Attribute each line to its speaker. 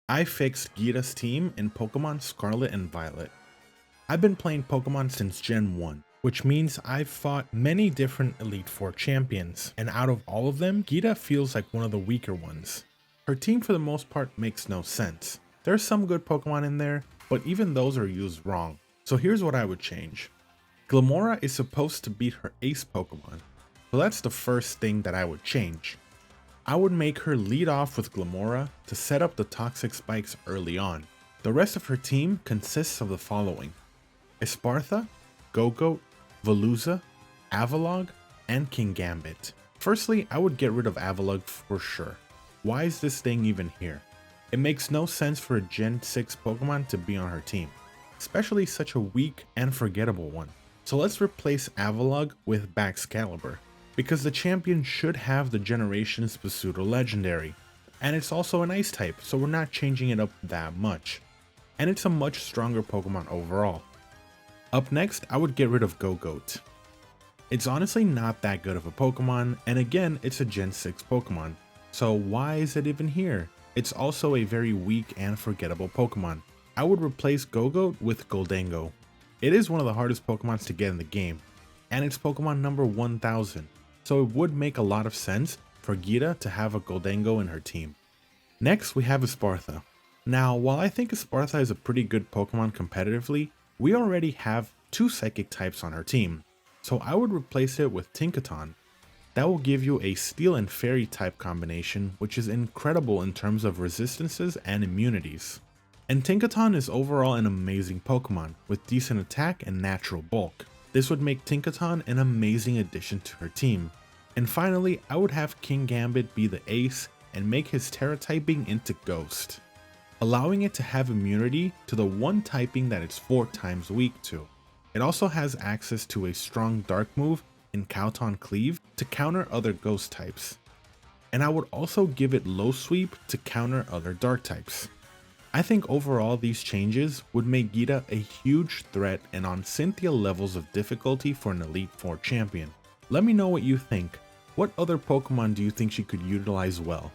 Speaker 1: I fixed Geeta's team in Pokemon Scarlet and Violet. I've been playing Pokemon since Gen 1, which means I've fought many different Elite Four champions, and out of all of them, Geeta feels like one of the weaker ones. Her team for the most part makes no sense. There's some good Pokemon in there, but even those are used wrong. So here's what I would change. Glamora is supposed to beat her ace Pokemon, so that's the first thing that I would change. I would make her lead off with Glamora to set up the toxic spikes early on. The rest of her team consists of the following: Espartha, Go-Goat, Veluza, Avalog, and King Gambit. Firstly, I would get rid of Avalog for sure. Why is this thing even here? It makes no sense for a Gen 6 Pokemon to be on her team, especially such a weak and forgettable one. So let's replace Avalog with Baxcalibur, because the champion should have the generation's pseudo legendary, and it's also an ice type, so we're not changing it up that much. And it's a much stronger Pokemon overall. Up next, I would get rid of Go-Goat. It's honestly not that good of a Pokemon, and again, it's a Gen 6 Pokemon, so why is it even here? It's also a very weak and forgettable Pokemon. I would replace Go-Goat with Goldango. It is one of the hardest Pokemons to get in the game, and it's Pokemon number 1000, so it would make a lot of sense for Geeta to have a Goldango in her team. Next, we have Espartha. Now, while I think Espartha is a pretty good Pokemon competitively, we already have two Psychic types on our team, so I would replace it with Tinkaton. That will give you a Steel and Fairy type combination, which is incredible in terms of resistances and immunities. And Tinkaton is overall an amazing Pokemon, with decent attack and natural bulk. This would make Tinkaton an amazing addition to her team. And finally, I would have King Gambit be the ace and make his Terra typing into Ghost, allowing it to have immunity to the one typing that it's 4 times weak to. It also has access to a strong dark move in Cowton Cleave to counter other ghost types. And I would also give it low sweep to counter other dark types. I think overall these changes would make Geeta a huge threat and on Cynthia levels of difficulty for an Elite Four champion. Let me know what you think. What other Pokemon do you think she could utilize well?